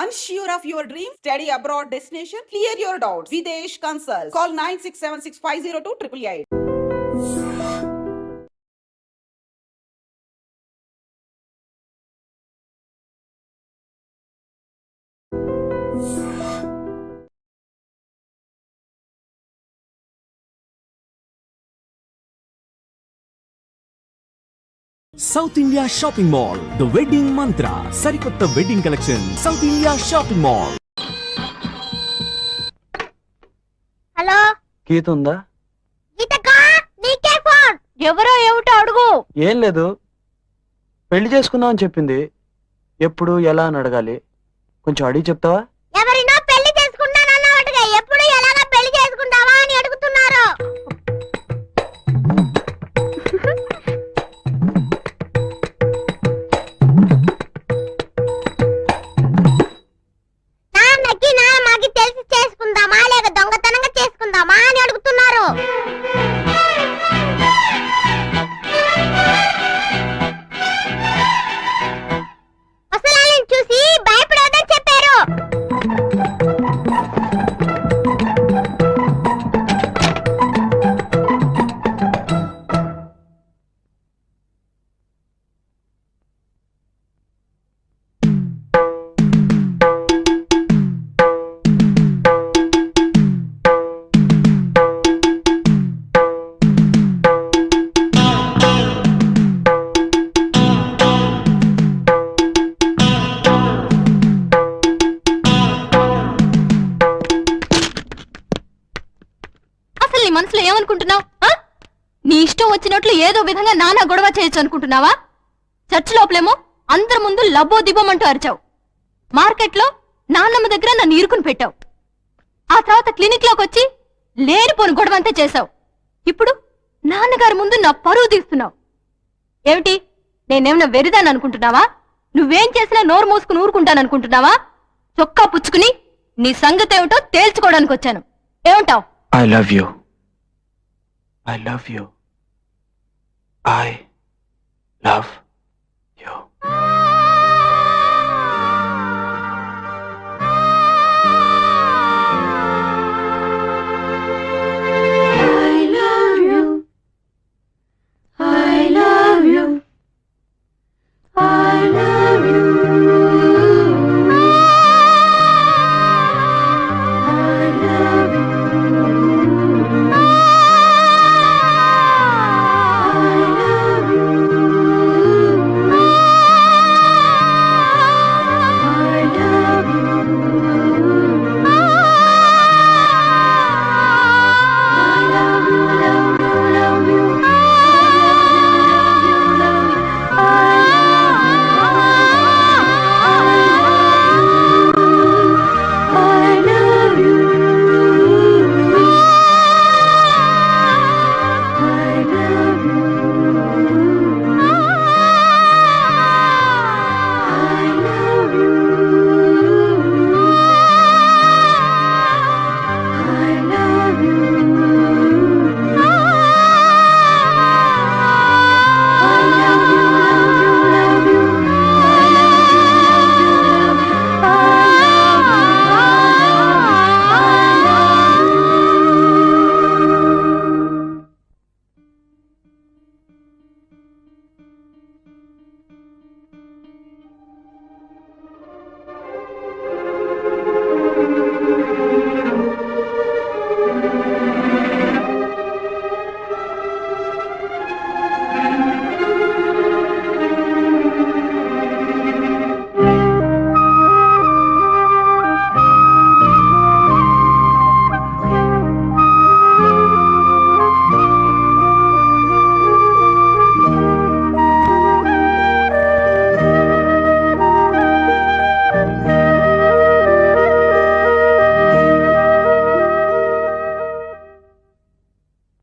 Unsure of your dream? Study abroad destination? Clear your doubts. Videsh Consult. Call 9676502888. South India shopping mall the wedding Mantra సరికొత్త wedding collection south India shopping mall. Hello Geetha ఉందా? ఎవరో ఏమిటో అడుగు. ఏం లేదు, పెళ్లి చేసుకుందాం అని చెప్పింది. ఎప్పుడు ఎలా అని అడగాలి, కొంచెం అడిగి చెప్తావా? ఎవరినో పెళ్లి చేసుకుంటానన్నట్టుగా ఎప్పుడు ఎలాగా పెళ్లి చేసుకుంటావా అని అడుగుతున్నారు. నాన్నకి మాకి తెలిసి చేసుకుందామా లేక దొంగతనంగా చేసుకుందామా అని అడుగుతున్నారు. చూసి భయపడవద్దని చెప్పారు. మనసులో ఏమనుకుంటున్నావు? నీ ఇష్టం వచ్చినట్లు ఏదో విధంగా నానా గొడవ చేయొచ్చు అనుకుంటున్నావా? చర్చ్ లోపలేమో అందరి ముందు లబ్బో దిబ్బమంటూ అరిచావు. మార్కెట్లో నాన్నమ్మ దగ్గర నన్ను ఇరుకుని పెట్టావు. ఆ తర్వాత క్లినిక్ లోకి వచ్చి లేనిపోని గొడవ అంతా చేశావు. ఇప్పుడు నాన్నగారి ముందు నా పరువు తీస్తున్నావు. ఏమిటి, నేనేమన్నా వెరిదాన్ని అనుకుంటున్నావా? నువ్వేం చేసినా నోరు మూసుకుని ఊరుకుంటాననుకుంటున్నావా? చొక్కా పుచ్చుకుని నీ సంగతి ఏమిటో తేల్చుకోవడానికి వచ్చాను. ఏమంటావు? I love you. I love you. I love you.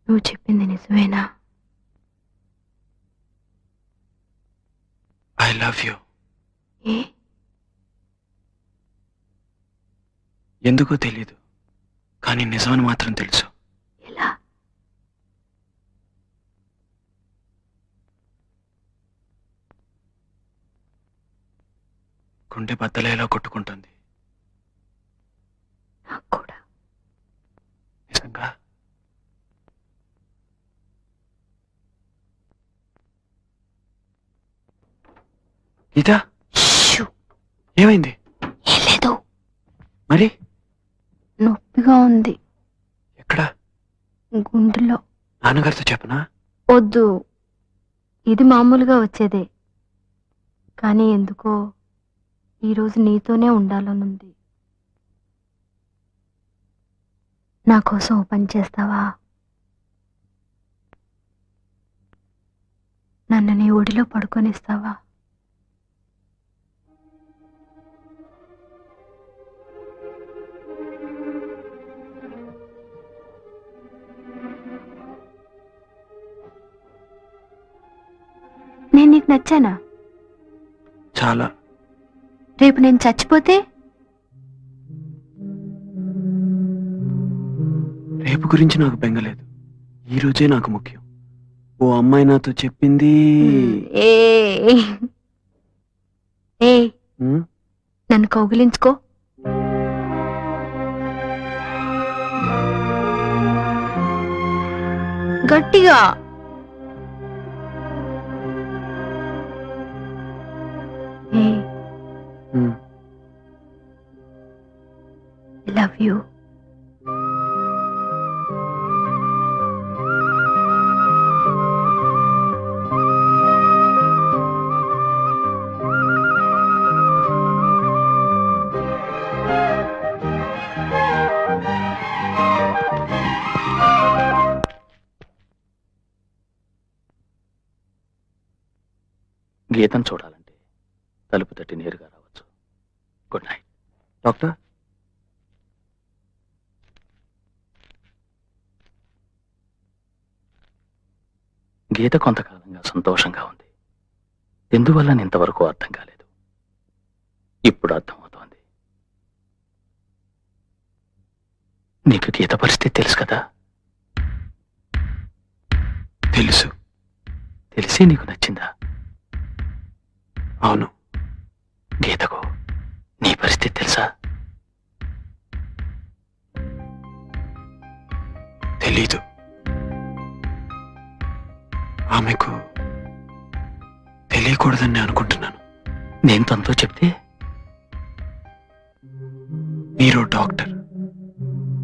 నువ్వు చెప్పింది నిజమేనా? I love you. ఎందుకో తెలీదు, కానీ నిజమని మాత్రం తెలుసు. ఎలా? గుండె బద్దలేలా కొట్టుకుంటుంది. నాకు కూడా. నిజంగా గీత, షూ, ఏమైంది? ఏం లేదు, మరి నొప్పిగా ఉంది ఎక్కడ? గుండెలో. నాన్నగారితో చెప్పనా? వద్దు, ఇది మామూలుగా వచ్చేదే, కానీ ఎందుకో ఈరోజు నీతోనే ఉండాలనుంది. నా కోసం ఓ పని చేస్తావా? నన్ను నీ ఒడిలో పడుకొనిస్తావా? నేను నీకు నచ్చానా? చాలా. రేపు నేను చచ్చిపోతే? రేపు గురించి నాకు బెంగలేదు, ఈ రోజే నాకు ముఖ్యం. ఓ అమ్మాయి నాతో చెప్పింది. ఏ ఏ ఉమ్, నన్ను కౌగిలించుకో. గట్టిగా. ఏ ఉమ్. Love you. గీతను చూడాలంటే తలుపు తట్టి నేరుగా రావచ్చు. Good night. డాక్టర్, గీత కొంతకాలంగా సంతోషంగా ఉంది. ఎందువల్ల ఇంతవరకు అర్థం కాలేదు. ఇప్పుడు అర్థమవుతోంది. నీకు గీత పరిస్థితి తెలుసు కదా? తెలుసు. తెలిసి నీకు నచ్చిందా? అవును. గీతకు నీ పరిస్థితి తెలుసా? తెలీదు. ఆమెకు తెలియకూడదని నేను అనుకుంటున్నాను. నేను తనతో చెప్తే? మీరు డాక్టర్,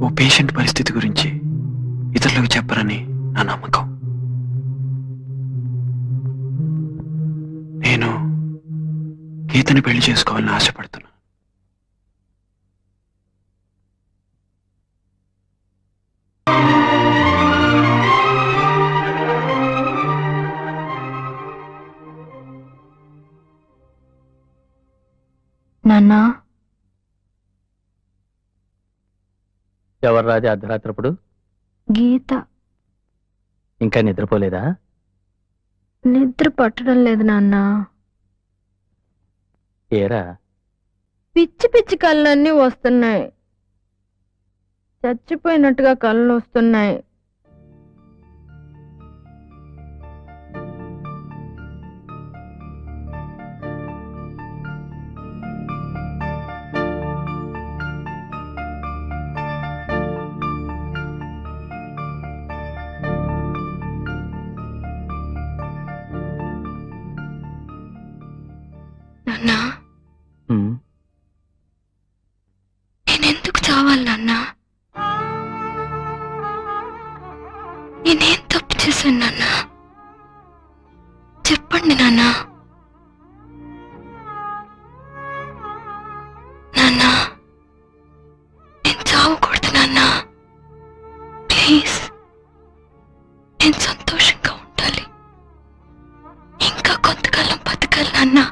ఓ పేషెంట్ పరిస్థితి గురించి ఇతరులకు చెప్పరని నా నమ్మకం. నేను గీతని పెళ్లి చేసుకోవాలని ఆశపడుతున్నా. నాన్నా, ఎవరు రాది అర్ధరాత్రప్పుడు? గీత. ఇంకా నిద్రపోలేదా? నిద్ర పట్టడం లేదు నాన్న. ఏరా, పిచ్చి పిచ్చి కళ్ళన్నీ వస్తున్నాయి. చచ్చిపోయినట్టుగా కళ్ళు వస్తున్నాయి. నాన్నా, ఉమ్, నేనెందుకు చావాలి నాన్నా? నేనేం తప్పు చేశాను నాన్నా? చెప్పండి నాన్నా. నాన్నా, నేను చావకూడదు నాన్నా. ప్లీజ్, నేను సంతోషంగా ఉండాలి. ఇంకా కొంతకాలం బతకాలి నాన్నా.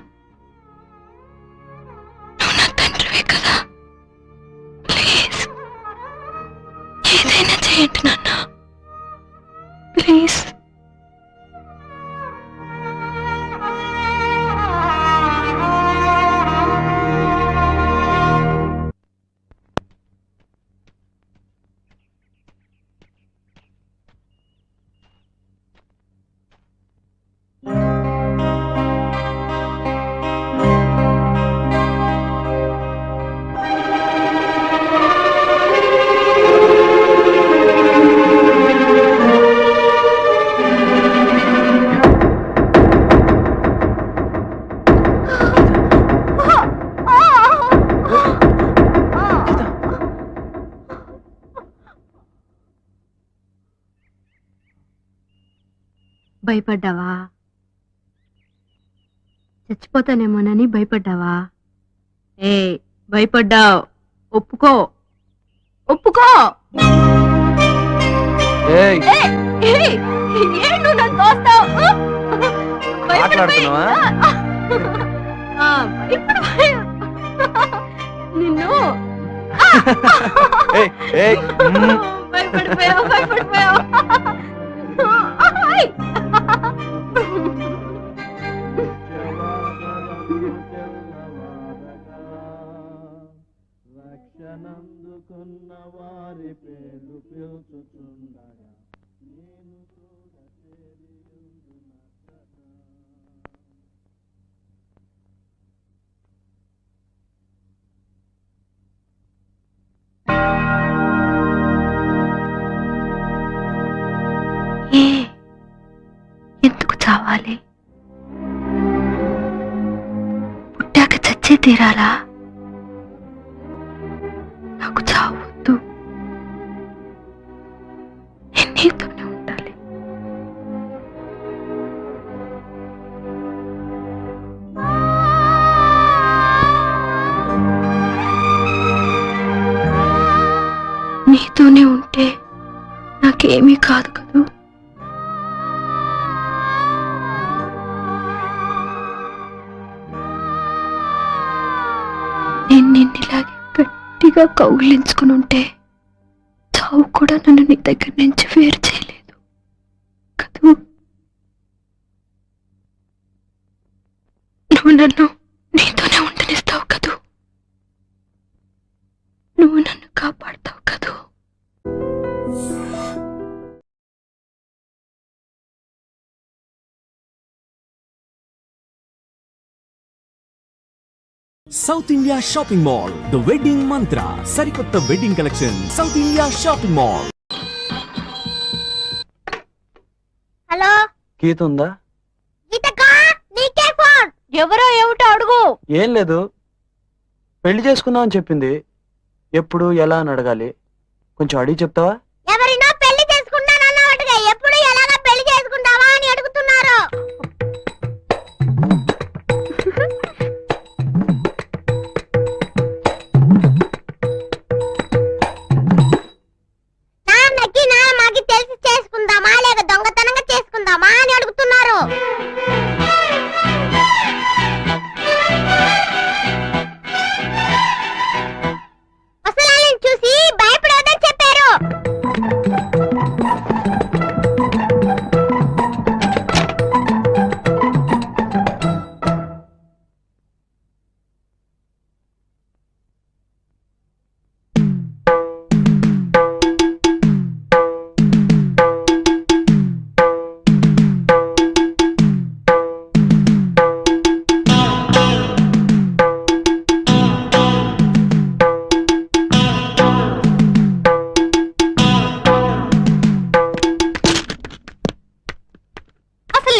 నువ్వు నా తండ్రివే కదా. ప్లీజ్, ఏదైనా చేయండి నాన్నా. ప్లీజ్. భయపడ్డావా? చచ్చిపోతానేమోనని భయపడ్డావా? ఏ భయపడ్డావు, ఒప్పుకో ఒప్పుకో. ఏయ్, నువ్వు నన్ను తోస్తావు? మాట్లాడుతున్నావా? నిన్ను ఏయ్, ఏయ్, భయపడిపోయావు భయపడిపోయావు. ఎందుకు చావాలి? పుట్టాక చచ్చే తీరాలా? నాకు చావద్దు, నేను నీతోనే ఉండాలి. నీతోనే ఉంటే నాకేమీ కాదు కదూ. నేను నిన్నిలాగే గట్టిగా కౌగిలించుకుని ఉంటే చావు కూడా నన్ను నీ దగ్గర నుంచి వేరు చేయలేదు కదూ. నువ్వు నన్ను నీతోనే ఉండనిస్తావు కదూ. నువ్వు నన్ను కాపాడుతావు కదూ. South India shopping mall the wedding Mantra సరికొత్త wedding collection south India shopping mall. Hello, Geetha ఉందా? ఎవరో ఏమిటో అడుగు. ఏం లేదు, పెళ్లి చేసుకుందాం అని చెప్పింది. ఎప్పుడు ఎలా అని అడగాలి, కొంచెం అడిగి చెప్తావా? ఎవరినో పెళ్లి చేసుకుంటానన్నట్టుగా ఎప్పుడు ఎలాగా పెళ్లి చేసుకుంటావా అని అడుగుతున్నారు. నాన్నకి నాన్నకి తెలిసి చేసుకుందామా లేక దొంగతనంగా చేసుకుందామా అని అడుగుతున్నారు. అసలు చూసి భయపడవద్దని చెప్పారు.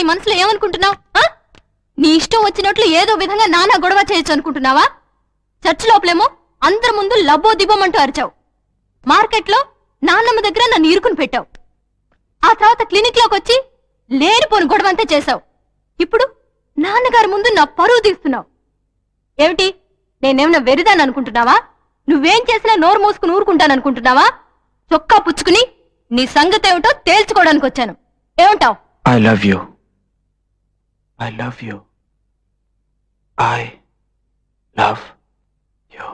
నీ మనసులో ఏమనుకుంటున్నావు? నీ ఇష్టం వచ్చినట్లు ఏదో విధంగా నానా గొడవ చేయొచ్చు అనుకుంటున్నావా? చర్చ్ లోపలేమో అందరి ముందు లబ్బో దిబ్బమంటూ అరిచావు. మార్కెట్లో నాన్నమ్మ దగ్గర నన్ను ఇరుకుని పెట్టావు. ఆ తర్వాత క్లినిక్ లోకి వచ్చి లేనిపోని గొడవ అంతా చేశావు. ఇప్పుడు నాన్నగారి ముందు నా పరువు తీస్తున్నావు. ఏమిటి, నేనేమన్నా వెరిదాన్ని అనుకుంటున్నావా? నువ్వేం చేసినా నోరు మూసుకుని ఊరుకుంటాననుకుంటున్నావా? చొక్కా పుచ్చుకుని నీ సంగతి ఏమిటో తేల్చుకోవడానికి వచ్చాను. ఏమంటావు? I love you. I love you. I love you.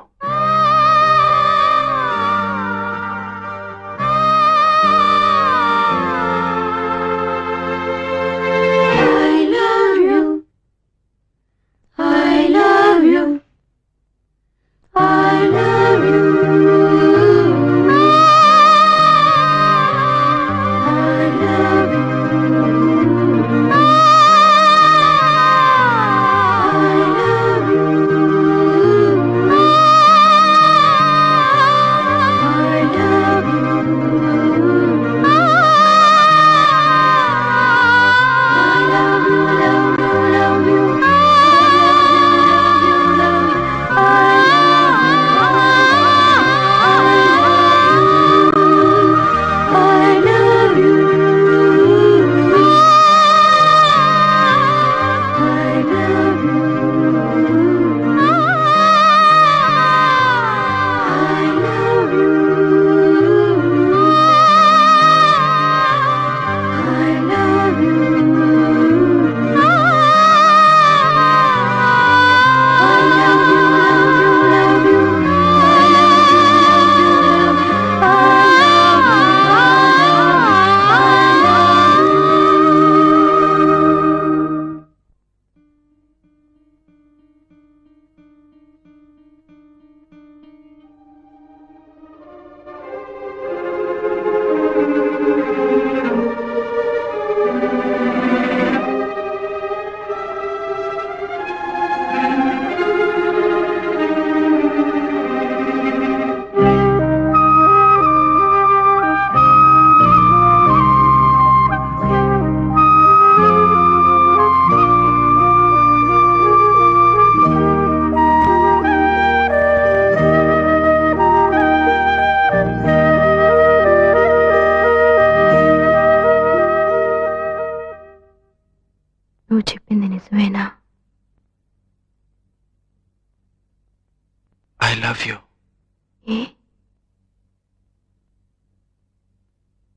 ఏ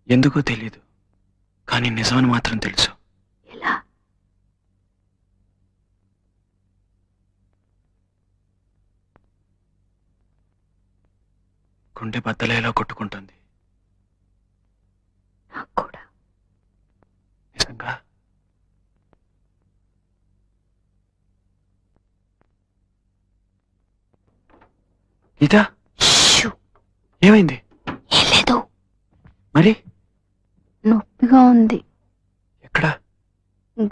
ఎందుకో తెలీదు, కానీ నిజమని మాత్రం తెలుసు. ఎలా? గుండె బద్దలేలా కొట్టుకుంటుంది. నాకు కూడా. నిజంగా? గీత, షూ. ఏమైంది? ఏం లేదు, మరి నొప్పిగా ఉంది ఎక్కడ?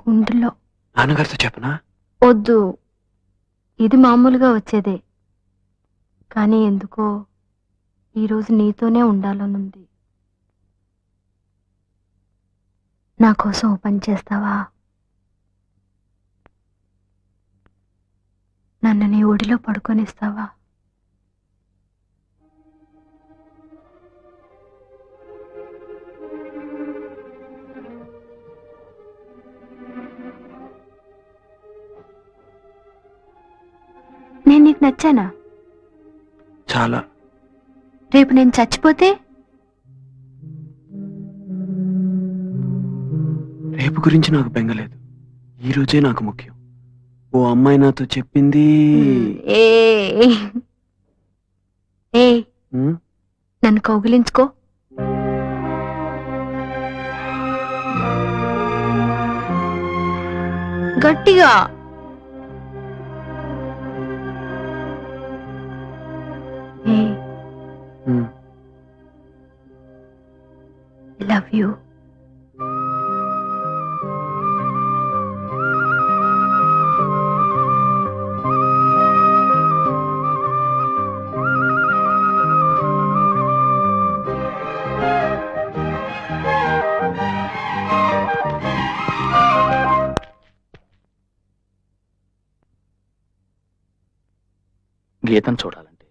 గుండెలో. నాన్నగారితో చెప్పనా? వద్దు, ఇది మామూలుగా వచ్చేదే, కానీ ఎందుకో ఈరోజు నీతోనే ఉండాలనుంది. నా కోసం ఓ పని చేస్తావా? నన్ను నీ ఒడిలో పడుకొనిస్తావా? నేను నీకు నచ్చానా? చాలా. రేపు నేను చచ్చిపోతే? రేపు గురించి నాకు బెంగలేదు, ఈ రోజే నాకు ముఖ్యం. ఓ అమ్మాయి నాతో చెప్పింది. ఏ ఏ ఉమ్, నన్ను కౌగిలించుకో. గట్టిగా. ఏ ఉమ్. Love you. గీతను చూడాలంటే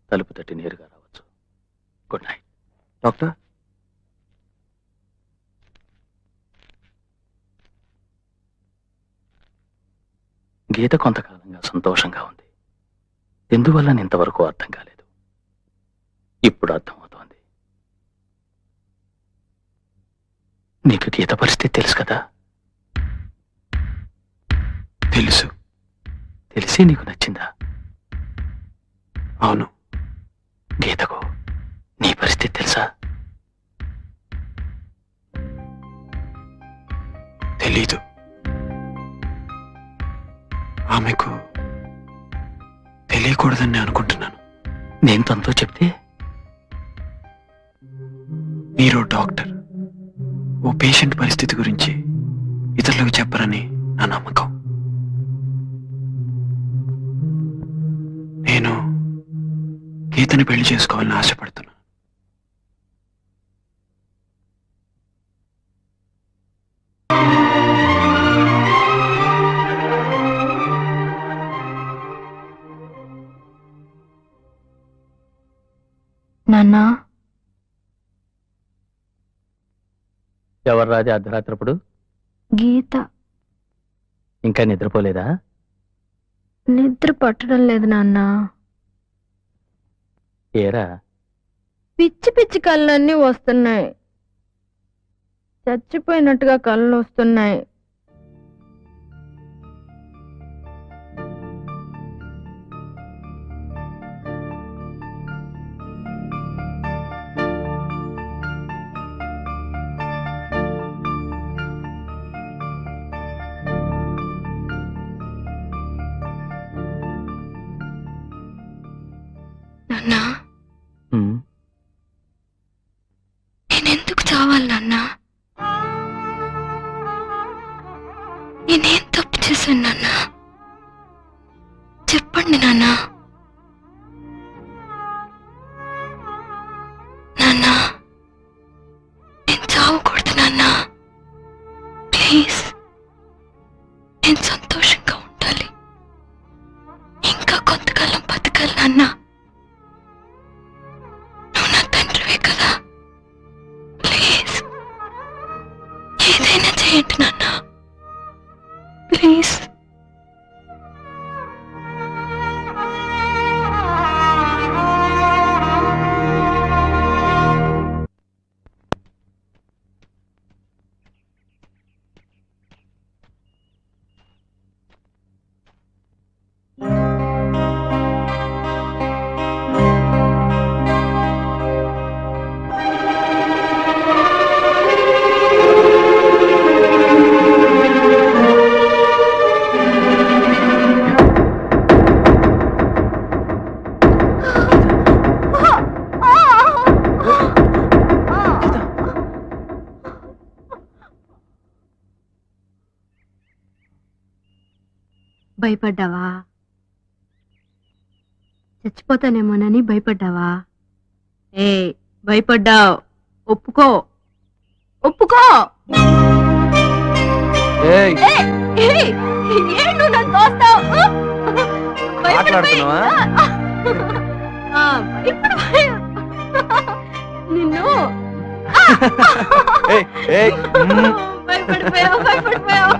తలుపు తట్టి నేరుగా రావచ్చు. Good night. డాక్టర్, గీత కొంతకాలంగా సంతోషంగా ఉంది. ఎందువల్ల ఇంతవరకు అర్థం కాలేదు. ఇప్పుడు అర్థమవుతోంది. నీకు గీత పరిస్థితి తెలుసు కదా? తెలుసు. తెలిసి నీకు నచ్చిందా? అవును. గీతకు నీ పరిస్థితి తెలుసా? తెలీదు. ఆమెకు తెలియకూడదని అనుకుంటున్నాను. నేను తనతో చెప్తే? మీరు డాక్టర్, ఓ పేషెంట్ పరిస్థితి గురించి ఇతరులకు చెప్పరని నా నమ్మకం. నేను గీతని పెళ్లి చేసుకోవాలని ఆశపడుతున్నా. నాన్నా, ఎవరు రాది అర్ధరాత్రప్పుడు? గీత. ఇంకా నిద్రపోలేదా? నిద్ర పట్టడం లేదు నాన్న. ఏరా, పిచ్చి పిచ్చి కళ్ళన్నీ వస్తున్నాయి. చచ్చిపోయినట్టుగా కళ్ళు వస్తున్నాయి. నాన్నా, ఉమ్, నేనెందుకు చావాలి నాన్నా? నేనేం తప్పు చేశాను నాన్నా? చెప్పండి నాన్నా. నాన్నా, నేను చావకూడదు నాన్నా. ప్లీజ్, నేను సంతోషంగా ఉండాలి. ఇంకా కొంతకాలం బతకాలి నాన్నా. నువ్వు నా తండ్రివే కదా. ప్లీజ్, ఏదైనా చేయండి నాన్నా. ప్లీజ్. భయపడ్డావా? చచ్చిపోతానేమోనని భయపడ్డావా? ఏ భయపడ్డావు, ఒప్పుకో ఒప్పుకో. ఏయ్, ఏంటో నన్ను తోస్తావు? మాట్లాడుతున్నావా? నిన్ను ఏయ్, ఏయ్, భయపడిపోయావు భయపడిపోయావు.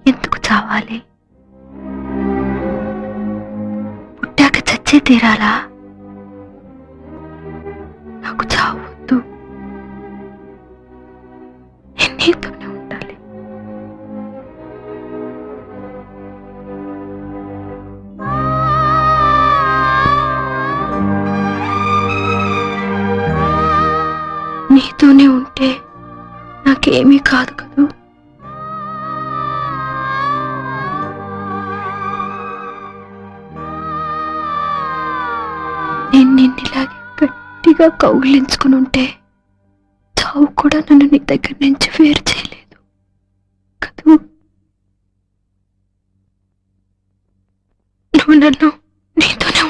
ఎందుకు చావాలి? పుట్టాక చచ్చే తీరాలా? నాకు చావద్దు, నేను నీతోనే ఉండాలి. నీతోనే ఉంటే నాకేమీ కాదు కదూ. నేను నిన్నిలాగే గట్టిగా కౌగిలించుకుని ఉంటే చావు కూడా నన్ను నీ దగ్గర నుంచి వేరు చేయలేదు కదూ. నువ్వు నన్ను నీతోనే